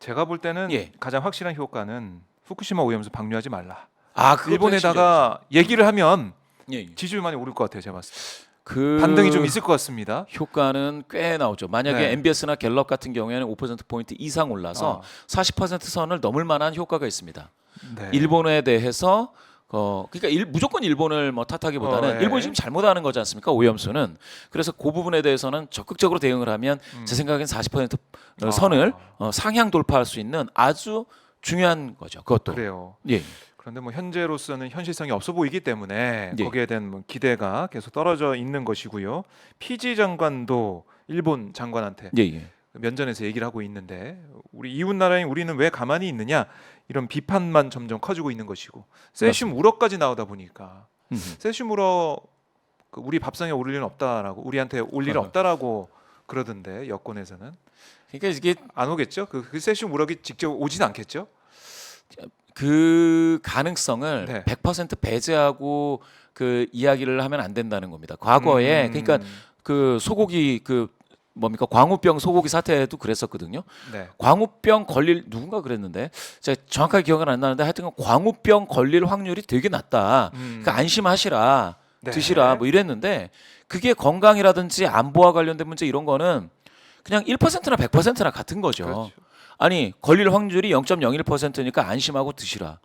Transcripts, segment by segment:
제가 볼 때는 예. 가장 확실한 효과는 후쿠시마 오염수 방류하지 말라. 그것도 일본에다가 얘기를 하면 핵심이죠. 예. 지지율 많이 오를 것 같아요. 제가 봤을 때. 그 반등이 좀 있을 것 같습니다. 효과는 꽤 나오죠. 만약에 네. MBS나 갤럽 같은 경우에는 5%포인트 이상 올라서 40% 선을 넘을 만한 효과가 있습니다. 네. 일본에 대해서 그러니까 무조건 일본을 뭐 탓하기보다는 네. 일본이 지금 잘못하는 거지 않습니까? 오염수는. 그래서 그 부분에 대해서는 적극적으로 대응을 하면 제 생각엔 40% 선을 상향 돌파할 수 있는 아주 중요한 거죠. 그것도. 그래요. 예. 그런데 뭐 현재로서는 현실성이 없어 보이기 때문에 예. 거기에 대한 뭐 기대가 계속 떨어져 있는 것이고요. 피지 장관도 일본 장관한테 예, 예. 면전에서 얘기를 하고 있는데 우리 이웃 나라인 우리는 왜 가만히 있느냐 이런 비판만 점점 커지고 있는 것이고 세슘 우러까지 나오다 보니까 세슘 우러 우리 밥상에 오를 일은 없다라고 우리한테 올 일은 없다라고 그러던데 여권에서는 그러니까 이게 안 오겠죠? 그 세슘 우럭이 직접 오진 않겠죠? 그 가능성을 네. 100% 배제하고 그 이야기를 하면 안 된다는 겁니다. 과거에 그러니까 그 소고기 그 뭡니까 광우병 소고기 사태도 그랬었거든요. 네. 광우병 걸릴 누군가 그랬는데 제가 정확하게 기억은 안 나는데 하여튼 광우병 걸릴 확률이 되게 낮다. 그러니까 안심하시라 네. 드시라 뭐 이랬는데 그게 건강이라든지 안보와 관련된 문제 이런 거는 그냥 1%나 100%나 같은 거죠. 그렇죠. 아니 걸릴 확률이 0.01%니까 안심하고 드시라.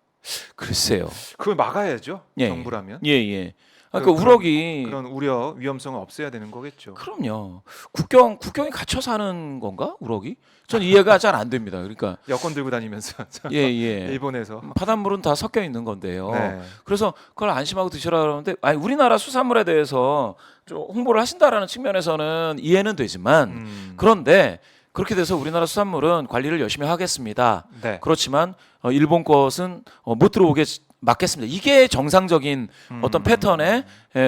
글쎄요. 그걸 막아야죠. 예. 정부라면. 예, 예. 그러니까 우럭이 그런 우려 위험성을 없애야 되는 거겠죠. 그럼요. 국경이 갇혀 사는 건가? 우럭이? 전 이해가 잘 안 됩니다. 그러니까 여권 들고 다니면서 예, 예. 일본에서 바닷물은 다 섞여 있는 건데요. 네. 그래서 그걸 안심하고 드시라 그러는데 아니 우리나라 수산물에 대해서 좀 홍보를 하신다라는 측면에서는 이해는 되지만 그런데 그렇게 돼서 우리나라 수산물은 관리를 열심히 하겠습니다. 네. 그렇지만 일본 것은 못 들어오게 막겠습니다. 이게 정상적인 어떤 패턴의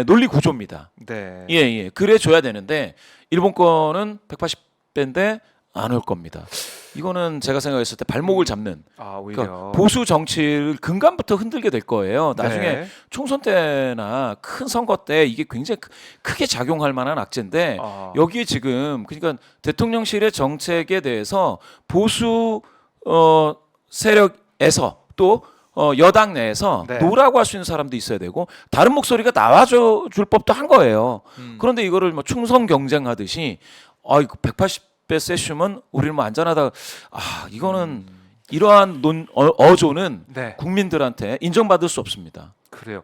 논리 구조입니다. 네. 예, 예. 그래 줘야 되는데 일본 거는 180배인데 안 올 겁니다. 이거는 제가 생각했을 때 발목을 잡는 오히려 그러니까 보수 정치를 근간부터 흔들게 될 거예요. 나중에 네. 총선 때나 큰 선거 때 이게 굉장히 크게 작용할 만한 악재인데 여기에 지금 그러니까 대통령실의 정책에 대해서 보수 세력에서 또 여당 내에서 네. 노라고 할 수 있는 사람도 있어야 되고 다른 목소리가 나와줘 줄 법도 한 거예요. 그런데 이거를 뭐 충성 경쟁하듯이 이거 180배 세슘은 우리는 뭐 안전하다. 이거는 이러한 어조는 네. 국민들한테 인정받을 수 없습니다. 그래요.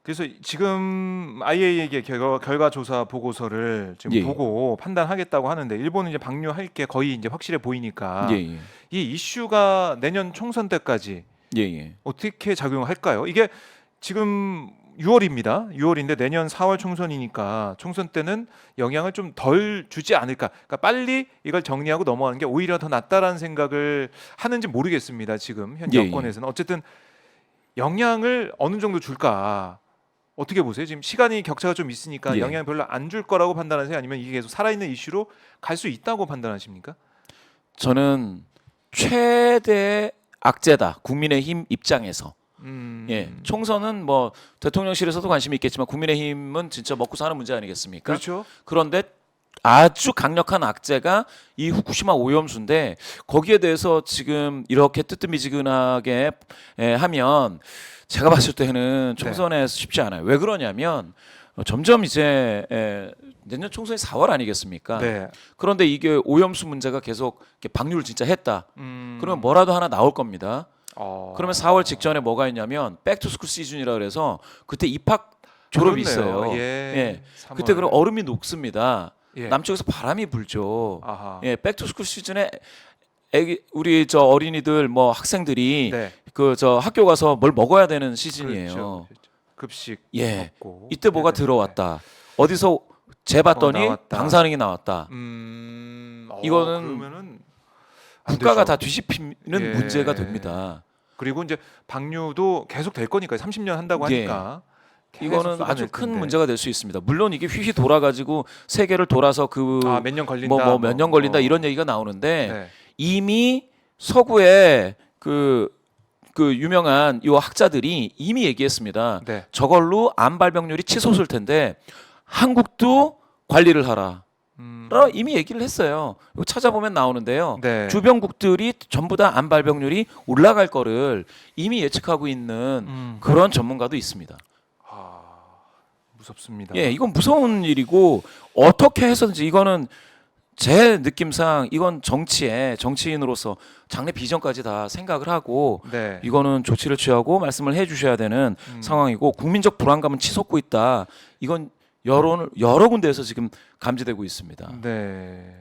그래서 지금 IAEA의 결과 조사 보고서를 지금 예. 보고 판단하겠다고 하는데 일본은 이제 방류할 게 거의 이제 확실해 보이니까 예, 예. 이 이슈가 내년 총선 때까지 예, 예. 어떻게 작용할까요? 이게 지금 6월입니다. 6월인데 내년 4월 총선이니까 총선 때는 영향을 좀 덜 주지 않을까. 그러니까 빨리 이걸 정리하고 넘어가는 게 오히려 더 낫다라는 생각을 하는지 모르겠습니다. 지금 현 예, 여권에서는 어쨌든 영향을 어느 정도 줄까. 어떻게 보세요? 지금 시간이 격차가 좀 있으니까 예. 영향 별로 안 줄 거라고 판단하세요? 아니면 이게 계속 살아있는 이슈로 갈 수 있다고 판단하십니까? 저는 최대 악재다. 국민의힘 입장에서. 예, 총선은 뭐 대통령실에서도 관심이 있겠지만 국민의힘은 진짜 먹고 사는 문제 아니겠습니까? 그렇죠. 그런데 아주 강력한 악재가 이 후쿠시마 오염수인데 거기에 대해서 지금 이렇게 뜨뜻미지근하게 하면 제가 봤을 때는 총선에 쉽지 않아요. 왜 그러냐면 점점 이제 내년 총선이 4월 아니겠습니까? 네. 그런데 이게 오염수 문제가 계속 이렇게 방류를 진짜 했다. 그러면 뭐라도 하나 나올 겁니다. 그러면 4월 직전에 뭐가 있냐면 백투스쿨 시즌이라 그래서 그때 입학 졸업이 그렇네요. 있어요. 예. 3월. 그때 그럼 얼음이 녹습니다. 예. 남쪽에서 바람이 불죠. 아하. 예, 백투스쿨 시즌에 우리 저 어린이들 뭐 학생들이 네. 그 저 학교 가서 뭘 먹어야 되는 시즌이에요. 그렇죠. 급식 예. 먹고 이때 뭐가 해야 되는데. 들어왔다. 어디서 재봤더니 나왔다. 방사능이 나왔다. 이거는 그러면은 안 국가가 되죠. 다 뒤집히는 예. 문제가 됩니다. 그리고 이제 방류도 계속 될 거니까 30년 한다고 예. 하니까 계속 이거는 쏟아낼 아주 큰 텐데. 문제가 될 수 있습니다. 물론 이게 휘휘 돌아가지고 세계를 돌아서 그 몇 년 걸린다. 뭐 몇 년 걸린다 이런 얘기가 나오는데 네. 이미 서구의 그 유명한 요 학자들이 이미 얘기했습니다. 네. 저걸로 암 발병률이 치솟을 텐데 한국도 관리를 하라. 이미 얘기를 했어요. 이거 찾아보면 나오는데요. 네. 주변국들이 전부 다 암 발병률이 올라갈 거를 이미 예측하고 있는 그런 전문가도 있습니다. 아, 무섭습니다. 예, 이건 무서운 일이고 어떻게 해서든지 이거는 제 느낌상 이건 정치인으로서 장래 비전까지 다 생각을 하고 네. 이거는 조치를 취하고 말씀을 해주셔야 되는 상황이고 국민적 불안감은 치솟고 있다. 이건 여러 군데에서 지금 감지되고 있습니다. 네.